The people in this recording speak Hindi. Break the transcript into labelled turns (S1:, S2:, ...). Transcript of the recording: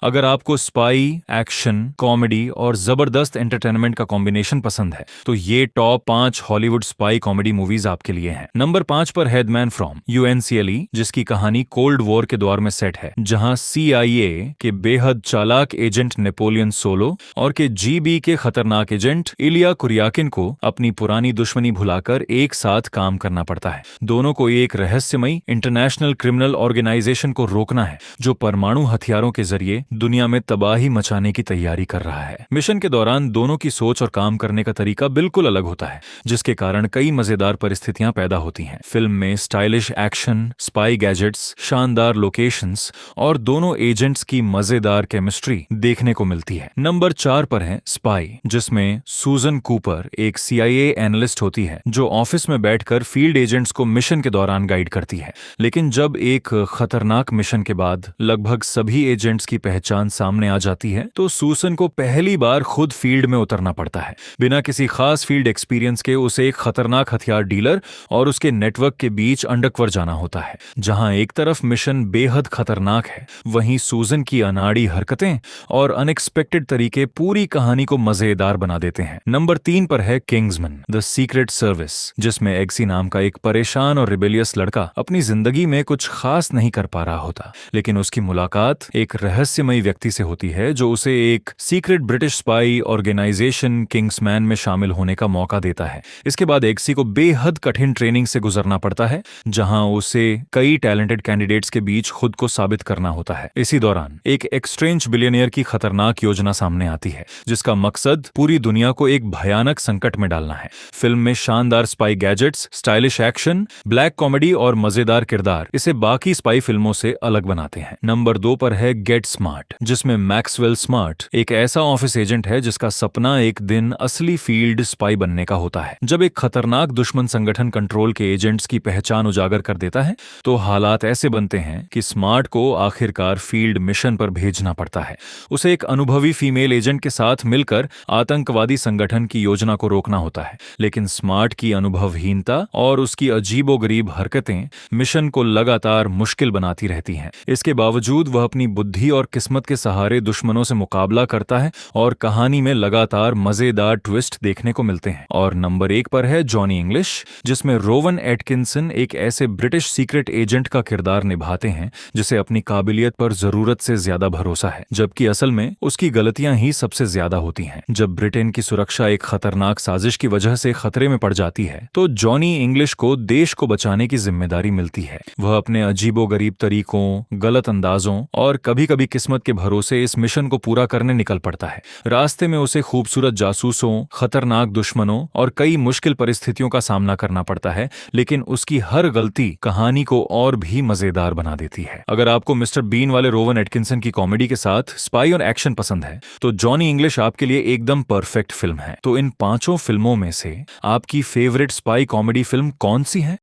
S1: अगर आपको स्पाई, एक्शन, कॉमेडी और जबरदस्त एंटरटेनमेंट का कॉम्बिनेशन पसंद है तो ये top 5 Hollywood spy comedy movies आपके लिए हैं। नंबर 5 पर है द मैन फ्रॉम यूएनसीएलई, जिसकी कहानी कोल्ड वॉर के दौर में सेट है, जहां सीआईए के बेहद चालाक एजेंट नेपोलियन सोलो और के जीबी के खतरनाक एजेंट इलिया कुरियाकिन को अपनी पुरानी दुश्मनी भुलाकर एक साथ काम करना पड़ता है। दोनों को एक रहस्यमयी इंटरनेशनल क्रिमिनल ऑर्गेनाइजेशन को रोकना है जो परमाणु हथियारों के जरिए दुनिया में तबाही मचाने की तैयारी कर रहा है। मिशन के दौरान दोनों की सोच और काम करने का तरीका बिल्कुल अलग होता है, जिसके कारण कई मजेदार परिस्थितियां पैदा होती हैं। फिल्म में स्टाइलिश एक्शन, स्पाई गैजेट्स, शानदार लोकेशंस और दोनों एजेंट्स की मजेदार केमिस्ट्री देखने को मिलती है। नंबर 4 पर है स्पाई, जिसमें सूजन कूपर एक सीआईए एनालिस्ट होती है जो ऑफिस में बैठकर फील्ड एजेंट्स को मिशन के दौरान गाइड करती है। लेकिन जब एक खतरनाक मिशन के बाद लगभग सभी एजेंट्स की पहचान सामने आ जाती है तो सूसन को पहली बार खुद फील्ड में उतरना पड़ता है। बिना किसी खास फील्ड एक्सपीरियंस के उसे एक खतरनाक हथियार डीलर और उसके नेटवर्क के बीच अंडरकवर जाना होता है। जहां एक तरफ मिशन बेहद खतरनाक है, वहीं सूजन की अनाड़ी हरकतें और अनएक्सपेक्टेड तरीके पूरी कहानी को मजेदार बना देते हैं। नंबर 3 पर है किंग्समैन द सीक्रेट सर्विस, जिसमें एग्सी नाम का एक परेशान और रिबेलियस लड़का अपनी जिंदगी में कुछ खास नहीं कर पा रहा होता, लेकिन उसकी मुलाकात एक रहस्यमयी व्यक्ति से होती है जो उसे एक secret British spy organisation Kingsman में शामिल होने का मौका देता है। इसके बाद एग्सी को बेहद कठिन ट्रेनिंग से गुजरना पड़ता है, जहां उसे कई टैलेंटेड कैंडिडेट्स के बीच खुद को साबित करना होता है। इसी दौरान एक एक्सट्रेंज बिलियनियर की खतरनाक योजना सामने आती है, जिसका मकसद पूरी दुनिया को एक भयानक संकट में डालना है। फिल्म में शानदार spy gadgets, stylish action, black comedy और मजेदार किरदार इसे बाकी स्पाई फिल्मों से अलग बनाते हैं। नंबर 2 पर है गेट स्मार्ट, जिसमें मैक्सवेल स्मार्ट एक ऐसा ऑफिस एजेंट है जिसका सपना एक दिन असली फील्ड स्पाई बनने का होता है। जब एक खतरनाक दुश्मन संगठन कंट्रोल के एजेंट्स की पहचान उजागर कर देता है तो हालात ऐसे बनते हैं कि स्मार्ट को आखिरकार फील्ड मिशन पर भेजना पड़ता है। उसे एक अनुभवी फीमेल एजेंट के साथ मिलकर आतंकवादी संगठन की योजना को रोकना होता है, लेकिन स्मार्ट की अनुभवहीनता और उसकी अजीबोगरीब हरकतें मिशन को लगातार मुश्किल बनाती रहती हैं। इसके बावजूद वह अपनी बुद्धि और किस्मत के सहारे दुश्मनों से मुकाबला करता है और कहानी में लगातार मजेदार ट्विस्ट देखने को मिलते हैं। और नंबर 1 पर है जॉनी इंग्लिश, जिसमें रोवन एटकिंसन एक ऐसे ब्रिटिश सीक्रेट एजेंट का किरदार निभाते हैं जिसे अपनी काबिलियत पर जरूरत से ज्यादा भरोसा है, जबकि असल में उसकी गलतियां ही सबसे ज्यादा होती हैं। जब ब्रिटेन की सुरक्षा एक खतरनाक साजिश की वजह से खतरे में पड़ जाती है तो जॉनी इंग्लिश को देश को बचाने की जिम्मेदारी मिलती है। वह अपने अजीबोगरीब तरीकों, गलत अंदाजों और कभी-कभी किस्मत के भरोसे इस मिशन को पूरा करने निकल पड़ता है। रास्ते में उसे खूबसूरत जासूसों, खतरनाक दुश्मनों और कई मुश्किल परिस्थितियों का सामना करना पड़ता है, लेकिन उसकी हर गलती कहानी को और भी मजेदार बना देती है। अगर आपको मिस्टर बीन वाले रोवन एटकिंसन की कॉमेडी के साथ स्पाई और एक्शन पसंद है तो जॉनी इंग्लिश आपके लिए एकदम परफेक्ट फिल्म है। तो इन 5 फिल्मों में से आपकी फेवरेट स्पाई कॉमेडी फिल्म कौन सी है?